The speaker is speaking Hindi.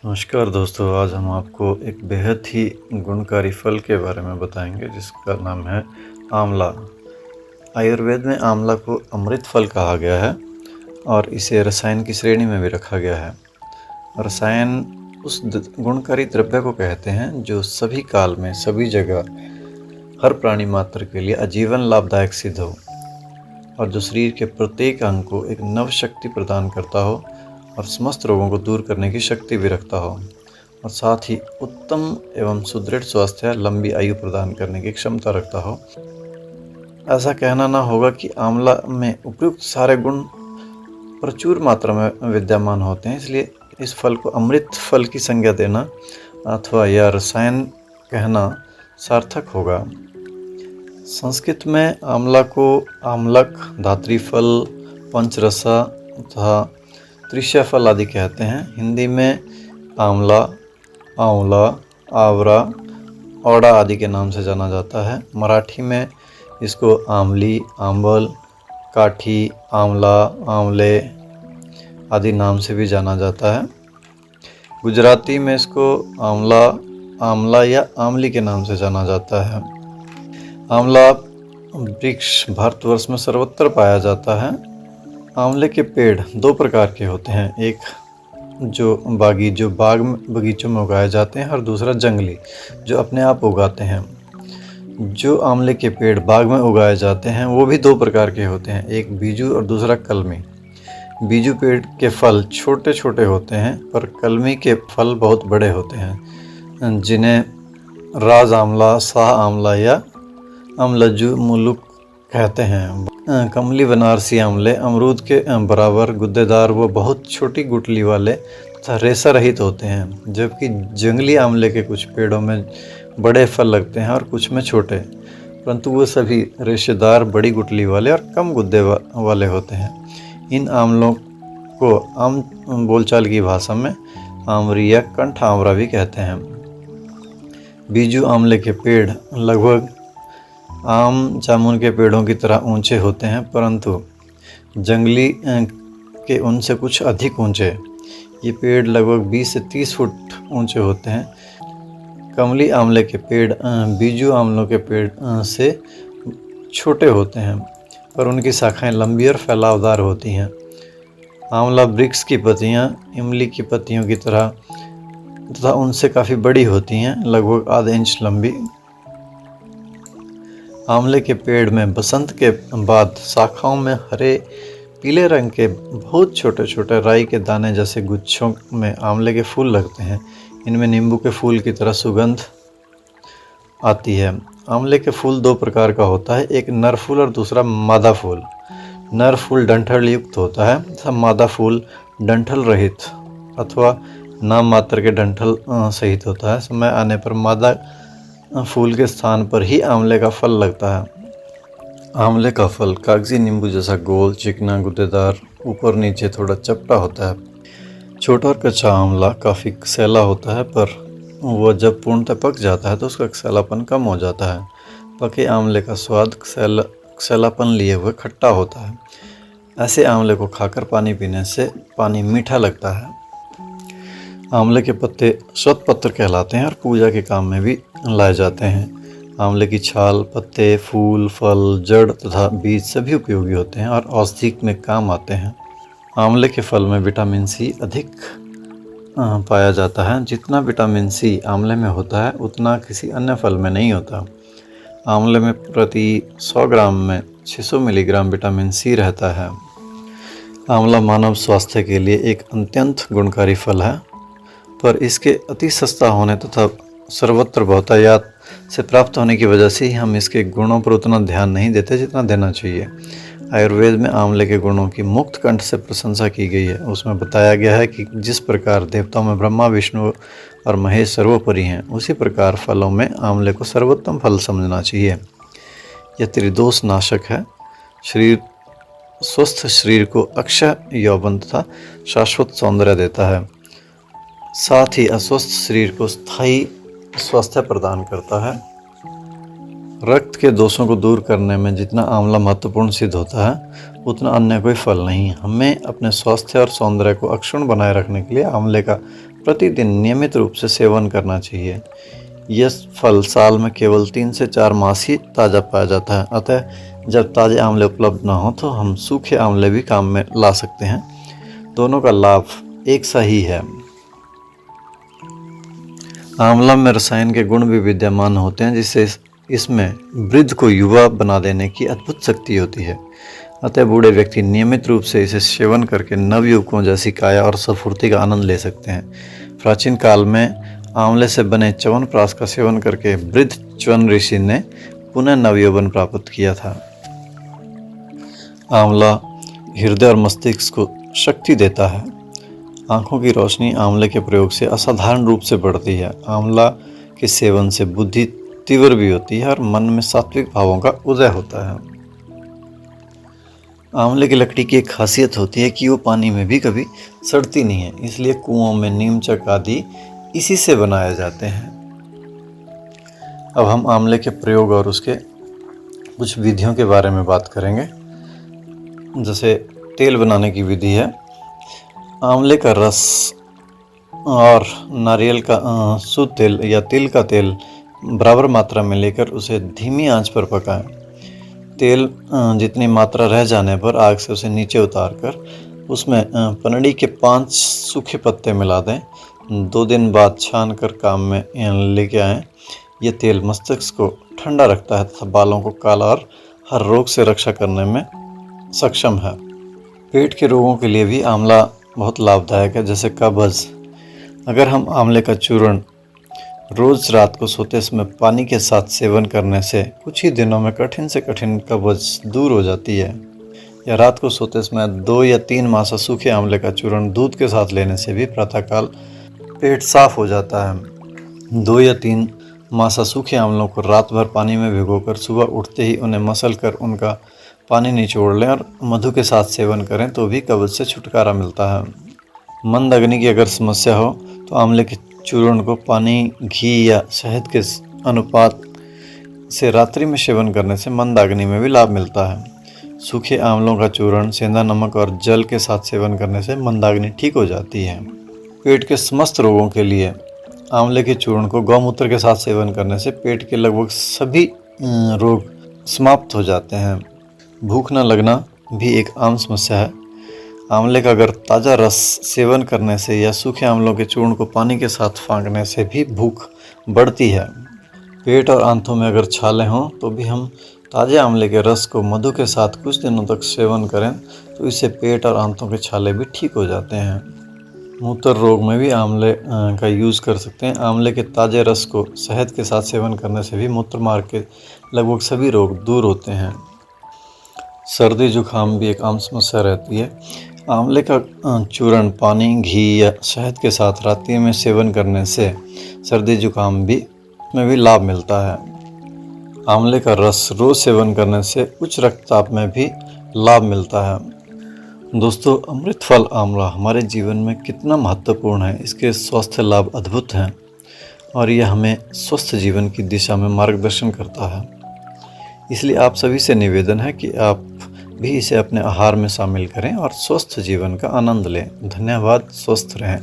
नमस्कार दोस्तों, आज हम आपको एक बेहद ही गुणकारी फल के बारे में बताएंगे जिसका नाम है आंवला। आयुर्वेद में आंवला को अमृत फल कहा गया है और इसे रसायन की श्रेणी में भी रखा गया है। रसायन उस गुणकारी द्रव्य को कहते हैं जो सभी काल में सभी जगह हर प्राणी मात्र के लिए आजीवन लाभदायक सिद्ध हो और जो शरीर के प्रत्येक अंग को एक नव शक्ति प्रदान करता हो और समस्त रोगों को दूर करने की शक्ति भी रखता हो और साथ ही उत्तम एवं सुदृढ़ स्वास्थ्य लंबी आयु प्रदान करने की क्षमता रखता हो। ऐसा कहना ना होगा कि आंवला में उपयुक्त सारे गुण प्रचुर मात्रा में विद्यमान होते हैं, इसलिए इस फल को अमृत फल की संज्ञा देना अथवा यह रसायन कहना सार्थक होगा। संस्कृत में आंवला को आमलक, धात्री फल, पंचरसा तथा त्रिशा फल आदि कहते हैं। हिंदी में आंवला, आंवला, आवरा, औड़ा आदि के नाम से जाना जाता है। मराठी में इसको आंवली, आंबल, काठी, आंवला, आंवले आदि नाम से भी जाना जाता है। गुजराती में इसको आंवला, आंवला या आंवली के नाम से जाना जाता है। आंवला वृक्ष भारतवर्ष में सर्वत्र पाया जाता है। आंवले के पेड़ दो प्रकार के होते हैं, एक जो बाग बगीचों में उगाए जाते हैं और दूसरा जंगली जो अपने आप उगाते हैं। जो आंवले के पेड़ बाग में उगाए जाते हैं वो भी दो प्रकार के होते हैं, एक बीजू और दूसरा कलमी। बीजू पेड़ के फल छोटे छोटे होते हैं पर कलमी के फल बहुत बड़े होते हैं, जिन्हें राज आंवला, शाह आंवला या अमलजू मुलुक कहते हैं। कमली बनारसी आंवले अमरूद के बराबर गुद्देदार व बहुत छोटी गुठली वाले तथा रेशा रहित होते हैं, जबकि जंगली आंवले के कुछ पेड़ों में बड़े फल लगते हैं और कुछ में छोटे, परंतु वो सभी रेशेदार, बड़ी गुठली वाले और कम गुद्दे वाले होते हैं। इन आंवलों को आम बोलचाल की भाषा में आंवरी या कंठ आंवरा भी कहते हैं। बीजू आंवले के पेड़ लगभग आम जामुन के पेड़ों की तरह ऊंचे होते हैं, परंतु जंगली के उनसे कुछ अधिक ऊंचे। ये पेड़ लगभग 20 से 30 फुट ऊंचे होते हैं। कमली आंवले के पेड़ बीजू आंवलों के पेड़ से छोटे होते हैं, पर उनकी शाखाएं लंबी और फैलावदार होती हैं। आंवला वृक्ष की पत्तियां इमली की पत्तियों की तरह तथा उनसे काफ़ी बड़ी होती हैं, लगभग आधे इंच लंबी। आंवले के पेड़ में बसंत के बाद शाखाओं में हरे पीले रंग के बहुत छोटे छोटे राई के दाने जैसे गुच्छों में आंवले के फूल लगते हैं। इनमें नींबू के फूल की तरह सुगंध आती है। आंवले के फूल दो प्रकार का होता है, एक नर फूल और दूसरा मादा फूल। नर फूल डंठल युक्त होता है तथा मादा फूल डंठल रहित अथवा नाम मात्र के डंठल सहित होता है। समय आने पर मादा फूल के स्थान पर ही आंवले का फल लगता है। आंवले का फल कागजी नींबू जैसा गोल, चिकना, गुद्देदार, ऊपर नीचे थोड़ा चपटा होता है। छोटा और कच्चा आंवला काफ़ी कसैला होता है, पर वह जब पूर्णतः पक जाता है तो उसका कसैलापन कम हो जाता है। पके आंवले का स्वाद कसैलापन लिए हुए खट्टा होता है। ऐसे आंवले को खाकर पानी पीने से पानी मीठा लगता है। आंवले के पत्ते श्वेतपत्र कहलाते हैं और पूजा के काम में भी लाए जाते हैं। आंवले की छाल, पत्ते, फूल, फल, जड़ तथा बीज सभी उपयोगी होते हैं और औषधि में काम आते हैं। आंवले के फल में विटामिन सी अधिक पाया जाता है। जितना विटामिन सी आंवले में होता है उतना किसी अन्य फल में नहीं होता। आंवले में प्रति 100 ग्राम में 600 मिलीग्राम विटामिन सी रहता है। आंवला मानव स्वास्थ्य के लिए एक अत्यंत गुणकारी फल है, पर इसके अति सस्ता होने तथा सर्वत्र बहुतायत से प्राप्त होने की वजह से ही हम इसके गुणों पर उतना ध्यान नहीं देते जितना देना चाहिए। आयुर्वेद में आंवले के गुणों की मुक्त कंठ से प्रशंसा की गई है। उसमें बताया गया है कि जिस प्रकार देवताओं में ब्रह्मा, विष्णु और महेश सर्वोपरि हैं, उसी प्रकार फलों में आंवले को सर्वोत्तम फल समझना चाहिए। यह त्रिदोष नाशक है। स्वस्थ शरीर को अक्षय यौवन तथा शाश्वत सौंदर्य देता है, साथ ही अस्वस्थ शरीर को स्थायी स्वास्थ्य प्रदान करता है। रक्त के दोषों को दूर करने में जितना आंवला महत्वपूर्ण सिद्ध होता है, उतना अन्य कोई फल नहीं। हमें अपने स्वास्थ्य और सौंदर्य को अक्षुण्ण बनाए रखने के लिए आंवले का प्रतिदिन नियमित रूप से सेवन करना चाहिए। यह फल साल में केवल 3 से 4 मास ही ताज़ा पाया जाता है, अतः जब ताज़े आंवले उपलब्ध न हो तो हम सूखे आंवले भी काम में ला सकते हैं। दोनों का लाभ एक सा ही है। आंवला में रसायन के गुण भी विद्यमान होते हैं, जिससे इसमें वृद्ध को युवा बना देने की अद्भुत शक्ति होती है। अतः बूढ़े व्यक्ति नियमित रूप से इसे सेवन करके नवयुवकों जैसी काया और स्फूर्ति का आनंद ले सकते हैं। प्राचीन काल में आंवले से बने च्यवनप्राश का सेवन करके वृद्ध च्यवन ऋषि ने पुनः नवयौवन प्राप्त किया था। आंवला हृदय और मस्तिष्क को शक्ति देता है। आंखों की रोशनी आंवले के प्रयोग से असाधारण रूप से बढ़ती है। आंवला के सेवन से बुद्धि तीव्र भी होती है और मन में सात्विक भावों का उदय होता है। आंवले की लकड़ी की एक खासियत होती है कि वो पानी में भी कभी सड़ती नहीं है, इसलिए कुओं में नीमचक आदि इसी से बनाए जाते हैं। अब हम आंवले के प्रयोग और उसके कुछ विधियों के बारे में बात करेंगे। जैसे तेल बनाने की विधि है। आंवले का रस और नारियल का शुद्ध तेल या तिल का तेल बराबर मात्रा में लेकर उसे धीमी आंच पर पकाएं। तेल जितनी मात्रा रह जाने पर आग से उसे नीचे उतार कर उसमें पनड़ी के 5 सूखे पत्ते मिला दें। 2 दिन बाद छान कर काम में लेके आएं। ये तेल मस्तिष्क को ठंडा रखता है तथा बालों को काला और हर रोग से रक्षा करने में सक्षम है। पेट के रोगों के लिए भी आंवला बहुत लाभदायक है, जैसे कब्ज। अगर हम आंवले का चूर्ण रोज रात को सोते समय पानी के साथ सेवन करने से कुछ ही दिनों में कठिन से कठिन कब्ज दूर हो जाती है। या रात को सोते समय 2 या 3 मासा सूखे आंवले का चूर्ण दूध के साथ लेने से भी प्रातःकाल पेट साफ हो जाता है। 2 या 3 मासा सूखे आंवलों को रात भर पानी में भिगोकर सुबह उठते ही उन्हें मसल कर उनका पानी निचोड़ लें और मधु के साथ सेवन करें तो भी कब्ज से छुटकारा मिलता है। मंद अग्नि की अगर समस्या हो तो आंवले के चूर्ण को पानी, घी या शहद के अनुपात से रात्रि में सेवन करने से मंदाग्नि में भी लाभ मिलता है। सूखे आंवलों का चूर्ण सेंधा नमक और जल के साथ सेवन करने से मंदाग्नि ठीक हो जाती है। पेट के समस्त रोगों के लिए आंवले के चूर्ण को गौमूत्र के साथ सेवन करने से पेट के लगभग सभी रोग समाप्त हो जाते हैं। भूख न लगना भी एक आम समस्या है। आंवले का अगर ताज़ा रस सेवन करने से या सूखे आंवलों के चूर्ण को पानी के साथ फाँकने से भी भूख बढ़ती है। पेट और आंतों में अगर छाले हों तो भी हम ताज़े आंवले के रस को मधु के साथ कुछ दिनों तक सेवन करें तो इससे पेट और आंतों के छाले भी ठीक हो जाते हैं। मूत्र रोग में भी आंवले का यूज़ कर सकते हैं। आंवले के ताज़े रस को शहद के साथ सेवन करने से भी मूत्र मार्ग के लगभग सभी रोग दूर होते हैं। सर्दी जुकाम भी एक आम समस्या रहती है। आंवले का चूर्ण पानी, घी या शहद के साथ रात्रि में सेवन करने से सर्दी जुकाम में भी लाभ मिलता है। आंवले का रस रोज सेवन करने से उच्च रक्तचाप में भी लाभ मिलता है। दोस्तों, अमृत फल आंवला हमारे जीवन में कितना महत्वपूर्ण है। इसके स्वास्थ्य लाभ अद्भुत हैं और यह हमें स्वस्थ जीवन की दिशा में मार्गदर्शन करता है। इसलिए आप सभी से निवेदन है कि आप भी इसे अपने आहार में शामिल करें और स्वस्थ जीवन का आनंद लें। धन्यवाद। स्वस्थ रहें।